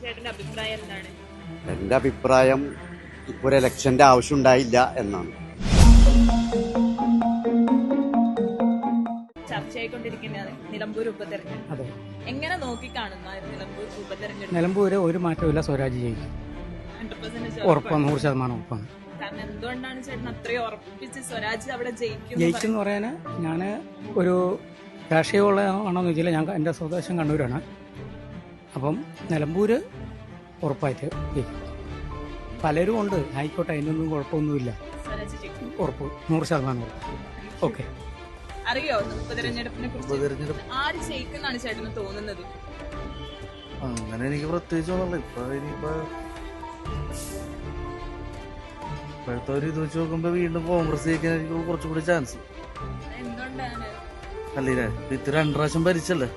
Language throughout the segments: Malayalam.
ചേട്ടന്റെ അഭിപ്രായം എന്താണ്? എൻ്റെ അഭിപ്രായം ഇപ്പോൾ ഒരു ഇലക്ഷൻ്റെ ആവശ്യം ഉണ്ടായില്ല എന്നാണ്. ചർച്ചയായിക്കൊണ്ടിരിക്കുന്നതാണ് നിലമ്പൂർ ഉപതെരഞ്ഞെടുപ്പ്. അതെ, എങ്ങനെ നോക്കിക്കാണുന്നു നിലമ്പൂർ ഉപതെരഞ്ഞെടുപ്പ്? നിലമ്പൂര് ഒരു മാറ്റമില്ല, സ്വരാജ് ജയിക്കും. 100% ഉറപ്പാണ്, 100% ഉറപ്പാണ്. കാരണം എന്തുകൊണ്ടാണ് ചേട്ടൻ അത്രയും ഉറപ്പിച്ച് സ്വരാജ് അവിടെ ജയിക്കും എന്ന് പറയാൻ ഞാൻ ഒരു രാഷ്ട്രീയമുള്ള ആണോന്ന് ചോദിച്ചില്ല. ഞാൻ എൻ്റെ സ്വദേശം കണ്ണൂരാണ്. അപ്പം നിലമ്പൂര് ഉറപ്പായിട്ട് ജയിക്കും. പലരും ഉണ്ട്, ആയിക്കോട്ടെ, അതിനൊന്നും കുഴപ്പമൊന്നുമില്ല. സ്വരാജ് ജയിക്കും ഉറപ്പ്, 100% ഉറപ്പ്. ഓക്കെ. അറിയോ ഉപതെരഞ്ഞെടുപ്പിനെ കുറിച്ച്? ആര് ജയിക്കുന്നാണ് ചേട്ടന് തോന്നുന്നത്? അങ്ങനെ എനിക്ക് പ്രത്യേകിച്ച് തോന്നുന്നില്ല. ഇപ്പോഴത്തെ ഒരു ഇത് വെച്ച് നോക്കുമ്പോ വീണ്ടും കോൺഗ്രസ് ജയിക്കാനായിരിക്കും കുറച്ചുകൂടി ചാൻസ്. എന്തുകൊണ്ടാണ്? അല്ലേ, ഇത് 2 പ്രാവശ്യം ഭരിച്ചല്ലേ.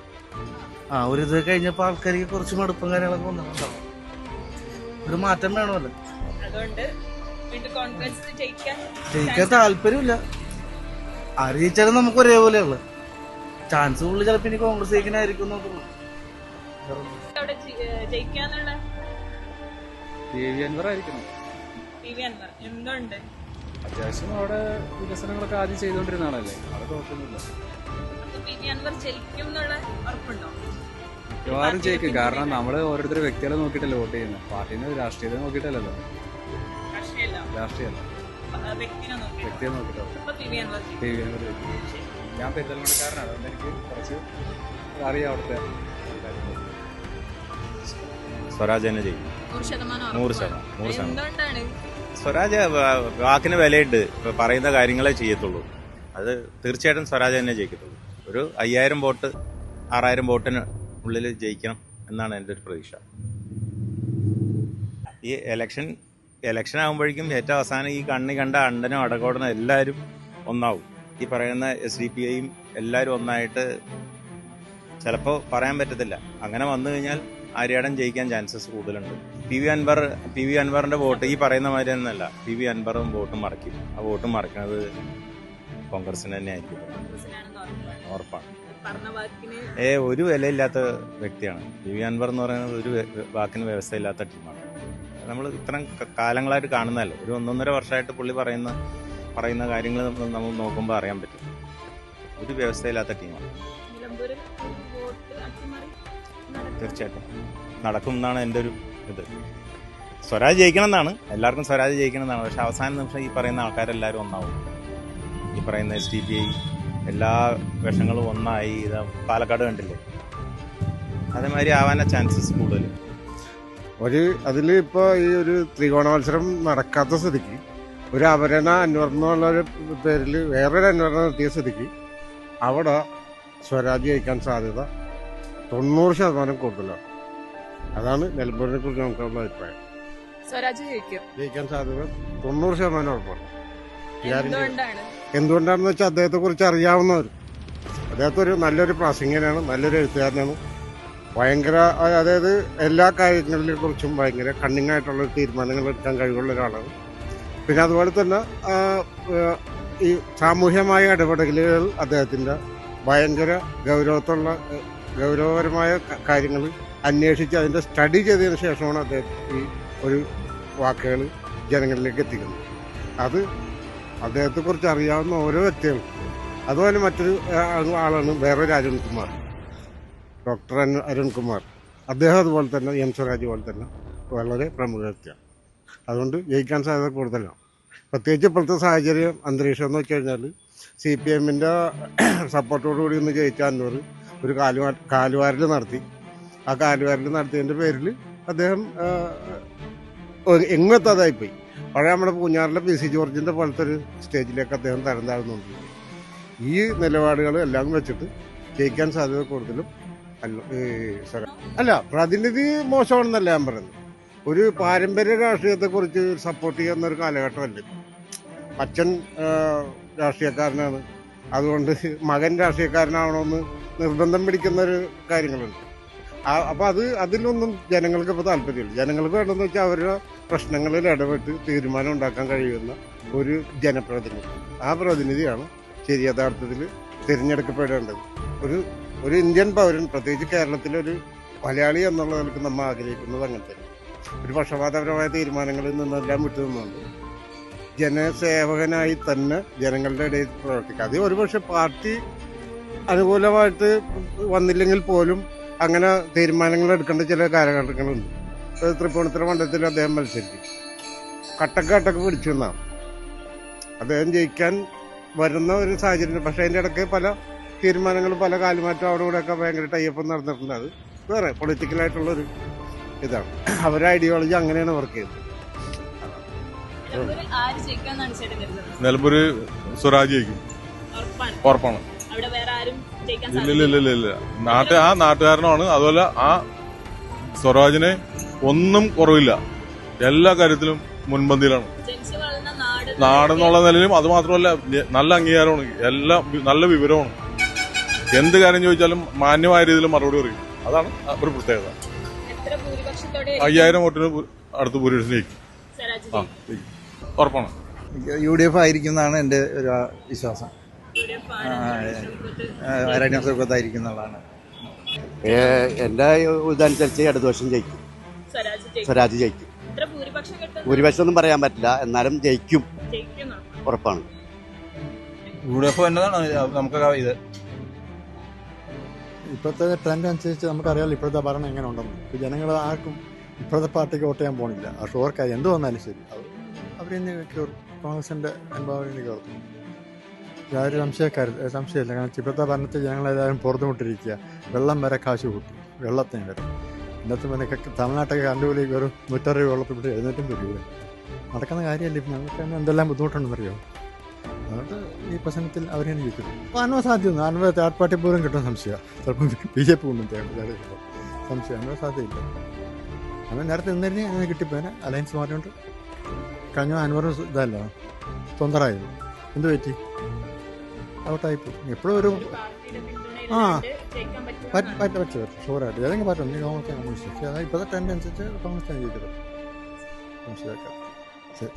ഒരു ഇത് കഴിഞ്ഞപ്പോ ആൾക്കാർക്ക് കുറച്ച് മടുപ്പും കാര്യങ്ങളൊക്കെ വന്നിട്ടുണ്ടാവും. ഒരു മാറ്റം വേണമല്ലോ. അതുകൊണ്ട് വീണ്ടും കോൺഗ്രസ് ജയിക്കാൻ താല്പര്യമില്ല. ആര് ജയിച്ചാലും നമുക്ക് ഒരേപോലെയുള്ള ചാൻസ് കൂടുതൽ ചിലപ്പോ ഇനി കോൺഗ്രസ് ജയിക്കാനായിരിക്കും നോക്കുള്ളൂ. അവിടെ ജയിക്കാന്നുള്ള PV അൻവർ. എന്തുകൊണ്ട്? അത്യാവശ്യം അവിടെ വികസനങ്ങളൊക്കെ ആദ്യം ചെയ്തുകൊണ്ടിരുന്നാണല്ലേ, അവിടെ കുഴപ്പമൊന്നുമില്ല. അപ്പൊ PV അൻവർ ജയിക്കും എന്നുള്ള ഉറപ്പുണ്ടോ? മിക്കവാറും ജയിക്കും. കാരണം നമ്മള് ഓരോരുത്തർ വ്യക്തികളെ നോക്കിയിട്ടല്ലേ വോട്ട് ചെയ്യുന്നത്, പാർട്ടീനെ രാഷ്ട്രീയത്തെ നോക്കിയിട്ടല്ലല്ലോ. രാഷ്ട്രീയമല്ല, വ്യക്തിയെ നോക്കിയിട്ടല്ലോ. ഞാൻ പെരുന്തൽമണ്ണക്കാരനാണ്, അതുകൊണ്ട് എനിക്ക് കുറച്ച് അറിയാം അവിടുത്തെ. സ്വരാജ് തന്നെ ചെയ്യും, 100%. എന്തുകൊണ്ടാണ്? സ്വരാജ് വാക്കിന് വിലയുണ്ട്, പറയുന്ന കാര്യങ്ങളെ ചെയ്യത്തുള്ളൂ. അത് തീർച്ചയായിട്ടും സ്വരാജ് തന്നെ ജയിക്കത്തുള്ളൂ. ഒരു 5000 വോട്ട് 6000 വോട്ടിന് ഉള്ളിൽ ജയിക്കണം എന്നാണ് എൻ്റെ ഒരു പ്രതീക്ഷ. ഈ ഇലക്ഷൻ ആകുമ്പോഴേക്കും ഏറ്റവും അവസാനം ഈ കണ്ണി കണ്ട അണ്ടനോ അടകോടനോ എല്ലാവരും ഒന്നാവും. ഈ പറയുന്ന SDPIയും എല്ലാവരും ഒന്നായിട്ട് ചിലപ്പോൾ പറയാൻ പറ്റത്തില്ല. അങ്ങനെ വന്നു കഴിഞ്ഞാൽ ആര്യാടൻ ജയിക്കാൻ ചാൻസസ് കൂടുതലുണ്ട്. PV അൻവറിന്റെ വോട്ട് ഈ പറയുന്ന മാതിരി ഒന്നല്ല. PV അൻവറും വോട്ടും മറയ്ക്കും. ആ വോട്ടും മറക്കുന്നത് കോൺഗ്രസിന് തന്നെ ആയിരിക്കും, ഉറപ്പാണ്. ഒരു വിലയില്ലാത്ത വ്യക്തിയാണ് PV അൻവർ എന്ന് പറയുന്നത്. ഒരു വാക്കിന് വ്യവസ്ഥയില്ലാത്ത ടീമാണ്. നമ്മൾ ഇത്രയും കാലങ്ങളായിട്ട് കാണുന്നതല്ലേ. ഒരു 1.5 വർഷമായിട്ട് പുള്ളി പറയുന്ന കാര്യങ്ങൾ നമ്മൾ നോക്കുമ്പോൾ അറിയാൻ പറ്റും. ഒരു വ്യവസ്ഥയില്ലാത്ത ടീമാണ്. തീർച്ചയായിട്ടും നടക്കും എന്നാണ് എൻ്റെ ഒരു ഇത്. സ്വരാജ് ജയിക്കണം എന്നാണ്, എല്ലാവർക്കും സ്വരാജ് ജയിക്കണം എന്നാണ്. പക്ഷെ അവസാന നിമിഷം ഈ പറയുന്ന ആൾക്കാരെല്ലാവരും ഒന്നാവും. ഈ പറയുന്ന SDPI എല്ലാ വിഷങ്ങളും ഒന്നായി. ഇത് പാലക്കാട് കണ്ടില്ലേ, അതേമാതിരി ആവാനാ ചാൻസസ് കൂടുതൽ. അതിൽ ഇപ്പോൾ ഈ ഒരു ത്രികോണ മത്സരം നടക്കാത്ത സ്ഥിതിക്ക് ഒരു അപരണ അന്വർ എന്നുള്ളൊരു പേരിൽ വേറൊരു അന്വരണം നടത്തിയ സ്ഥിതിക്ക് അവിടെ സ്വരാജ് ജയിക്കാൻ സാധ്യത 90% കൂടുതലാണ്. അതാണ് നിലമ്പൂരിനെ കുറിച്ച് നമുക്കുള്ള അഭിപ്രായം. സ്വരാജ് ജയിക്കാൻ സാധ്യത 90% ഉറപ്പാണ്. എന്തുകൊണ്ടാണെന്ന് വെച്ചാൽ അദ്ദേഹത്തെ കുറിച്ച് അറിയാവുന്നവർ. അദ്ദേഹത്തെ ഒരു നല്ലൊരു പ്രാസംഗികനാണ്, നല്ലൊരു എഴുത്തുകാരനാണ്. ഭയങ്കര, അതായത് എല്ലാ കാര്യങ്ങളെ കുറിച്ചും ഭയങ്കര കണ്ണിങ് ആയിട്ടുള്ള തീരുമാനങ്ങൾ എടുക്കാൻ കഴിവുള്ള ഒരാളാണ്. പിന്നെ അതുപോലെ തന്നെ ഈ സാമൂഹ്യമായ ഇടപെടലുകൾ അദ്ദേഹത്തിൻ്റെ ഭയങ്കര ഗൗരവപരമായ കാര്യങ്ങൾ അന്വേഷിച്ച് അതിൻ്റെ സ്റ്റഡി ചെയ്തതിന് ശേഷമാണ് അദ്ദേഹം ഈ ഒരു വാക്കുകൾ ജനങ്ങളിലേക്ക് എത്തിക്കുന്നത്. അത് അദ്ദേഹത്തെക്കുറിച്ച് അറിയാവുന്ന ഓരോ വ്യക്തികൾക്കും. അതുപോലെ മറ്റൊരു ആളാണ് വേറൊരു അരുൺകുമാർ, ഡോക്ടർ അരുൺകുമാർ. അദ്ദേഹം അതുപോലെ തന്നെ എം സ്വരാജ് പോലെ തന്നെ വളരെ പ്രമുഖ വ്യക്തിയാണ്. അതുകൊണ്ട് ജയിക്കാൻ സാധ്യത കൂടുതലാണ്. പ്രത്യേകിച്ച് ഇപ്പോഴത്തെ സാഹചര്യം അന്തരീക്ഷം എന്ന് വെച്ച് കഴിഞ്ഞാൽ CPMൻ്റെ സപ്പോർട്ടോടുകൂടി ഒന്ന് ജയിച്ച അന്നൂർ ഒരു കാലുവാരൽ നടത്തി. ആ കാലുവാരൽ നടത്തിയതിൻ്റെ പേരിൽ അദ്ദേഹം എങ്ങെത്താതായിപ്പോയി. പഴയ നമ്മുടെ പൂഞ്ഞാറിലെ PC ജോർജിൻ്റെ പോലത്തെ ഒരു സ്റ്റേജിലേക്ക് അദ്ദേഹം തരം താഴ്ന്നുണ്ട്. ഈ നിലപാടുകൾ എല്ലാം വെച്ചിട്ട് ജയിക്കാൻ സാധ്യത കൂടുതലും അല്ല, പ്രതിനിധി മോശമാണെന്നല്ല ഞാൻ പറയുന്നത്. ഒരു പാരമ്പര്യ രാഷ്ട്രീയത്തെക്കുറിച്ച് സപ്പോർട്ട് ചെയ്യുന്ന ഒരു കാലഘട്ടമല്ല. അച്ഛൻ രാഷ്ട്രീയക്കാരനാണ്, അതുകൊണ്ട് മകൻ രാഷ്ട്രീയക്കാരനാവണമെന്ന് നിർബന്ധം പിടിക്കുന്ന ഒരു കാര്യങ്ങളുണ്ട്. അപ്പോൾ അതിലൊന്നും ജനങ്ങൾക്ക് ഇപ്പോൾ താല്പര്യമില്ല. ജനങ്ങൾക്ക് വേണമെന്ന് വെച്ചാൽ അവരുടെ പ്രശ്നങ്ങളിൽ ഇടപെട്ട് തീരുമാനം ഉണ്ടാക്കാൻ കഴിയുന്ന ഒരു ജനപ്രതിനിധി. ആ പ്രതിനിധിയാണ് ശരി യഥാർത്ഥത്തിൽ തിരഞ്ഞെടുക്കപ്പെടേണ്ടത്. ഒരു ഇന്ത്യൻ പൗരൻ, പ്രത്യേകിച്ച് കേരളത്തിലൊരു മലയാളി എന്നുള്ള നിലയ്ക്ക് നമ്മൾ ആഗ്രഹിക്കുന്നത് അങ്ങനെ തന്നെ. ഒരു പക്ഷപാതപരമായ തീരുമാനങ്ങളിൽ നിന്നെല്ലാം വിട്ടു നിന്നുകൊണ്ട് ജനസേവകനായി തന്നെ ജനങ്ങളുടെ ഇടയിൽ പ്രവർത്തിക്കുക. അത് ഒരുപക്ഷെ പാർട്ടി അനുകൂലമായിട്ട് വന്നില്ലെങ്കിൽ പോലും അങ്ങനെ തീരുമാനങ്ങൾ എടുക്കേണ്ട ചില കാലഘട്ടങ്ങളുണ്ട്. തൃപ്പൂണിത്തുറ മണ്ഡലത്തിൽ അദ്ദേഹം മത്സരിക്കും. കട്ടക്ക് പിടിച്ചു എന്നാണ് അദ്ദേഹം ജയിക്കാൻ വരുന്ന ഒരു സാഹചര്യം. പക്ഷേ അതിൻ്റെ ഇടയ്ക്ക് പല തീരുമാനങ്ങളും പല കാലുമാറ്റം അവിടെ ഇവിടെയൊക്കെ ഭയങ്കര ടൈപ്പ് നടന്നിട്ടുണ്ട്. അത് വേറെ പൊളിറ്റിക്കലായിട്ടുള്ളൊരു ഇതാണ്. അവരുടെ ഐഡിയോളജി അങ്ങനെയാണ് വർക്ക് ചെയ്യുന്നത്. നിലമ്പൂരിൽ ആര് ജയിക്കാന്നാണ് ചേട്ടൻ കരുതുന്നത്? നിലമ്പൂര് സ്വരാജ് ജയിക്കും, ഉറപ്പാണ്. ഉറപ്പാണ്. അവിടെ വേറെ ആരും ജയിക്കാൻ ഇല്ല നാട്ടുകാരനാണ്. അതുപോലെ ആ സ്വരാജിനെ ഒന്നും കുറവില്ല, എല്ലാ കാര്യത്തിലും മുൻപന്തിയിലാണ്. ജനിച്ചു വളർന്ന നാടെന്നുള്ള നിലയിലും അത് മാത്രമല്ല നല്ല അംഗീകാരമാണ്, എല്ലാം നല്ല വിവരമാണ്. എന്ത് കാര്യം ചോദിച്ചാലും മാന്യമായ രീതിയിൽ മറുപടി പറയും. അതാണ് ഒരു പ്രത്യേകത. എത്ര ഭൂരിപക്ഷത്തോടെ 5000 വോട്ടിന് അടുത്ത് ഭൂരിപക്ഷം ജയിക്കും. ഉറപ്പാണ്. UDF ആയിരിക്കും എന്നാണ് എൻ്റെ ഒരു വിശ്വാസം. ആയിരിക്കും എന്നുള്ളതാണ് എൻ്റെ ഇതനുസരിച്ച് ഇടതുപക്ഷം ജയിക്കും, സ്വരാജ് ജയിക്കും. ഭൂരിപക്ഷം ഒന്നും പറയാൻ പറ്റില്ല, എന്നാലും ജയിക്കും, ഉറപ്പാണ്. UDF എന്നതാണ് നമുക്ക് ഇത്. ഇപ്പോഴത്തെ ട്രെൻഡ് അനുസരിച്ച് നമുക്കറിയാമല്ലോ ഇപ്പോഴത്തെ ഭരണം എങ്ങനെ ഉണ്ടെന്ന്. ഇപ്പോൾ ജനങ്ങൾ ആർക്കും ഇപ്പോഴത്തെ പാർട്ടിക്ക് വോട്ട് ചെയ്യാൻ പോകണില്ല. ആ ഷുവർക്കായി എന്ത് വന്നാലും ശരി അവരെന്നെ കോൺഗ്രസിൻ്റെ അനുഭാവം കയറും. യാതൊരു സംശയമില്ല. കാരണം ഇപ്പോഴത്തെ ഭരണത്തിൽ ജനങ്ങളേതായാലും പുറത്തു വിട്ടിരിക്കുക. വെള്ളം വരെ കാശ് കൂട്ടി, വെള്ളത്തിന് വരെ. ഇന്നത്തെ പിന്നെ തമിഴ്നാട്ടൊക്കെ കണ്ടുകൂടി വെറും 160 രൂപ വെള്ളത്തിൽ വിട്ട് എഴുന്നേറ്റും തരിക. നടക്കുന്ന കാര്യമല്ല. ഇപ്പം ഞങ്ങൾക്ക് തന്നെ എന്തെല്ലാം ബുദ്ധിമുട്ടുണ്ടെന്നറിയോ. അതുകൊണ്ട് ഈ പ്രശ്നത്തിൽ അവരെയാണ് ജയിക്കുന്നത്. അപ്പോൾ അന്വ സാധ്യത അന്വ തേർഡ് പാർട്ടി പോലും കിട്ടുന്ന സംശയമാണ്. ചിലപ്പോൾ BJP കൊണ്ടും സംശയം അന്വ സാധ്യതയില്ല. അങ്ങനെ നേരത്തെ നിന്നിരുന്നേ അങ്ങനെ കിട്ടിപ്പോനെ. അലയൻസ് മാറിയോണ്ട് കഴിഞ്ഞ അൻവറും ഇതല്ല തൊന്തറായത്. എന്ത് പറ്റി? ഔട്ടായിപ്പോ. എപ്പോഴും ഒരു പറ്റും ഷുവറായിട്ട് ഏതെങ്കിലും പാർട്ടി ഒന്ന് കോൺഗ്രസ് കമ്മ്യൂണിസ്റ്റ്. പക്ഷേ അതായത് ഇപ്പോഴത്തെ ട്രെൻഡ് അനുസരിച്ച് കോൺഗ്രസ് ജയിക്കുന്നത്. ശരി.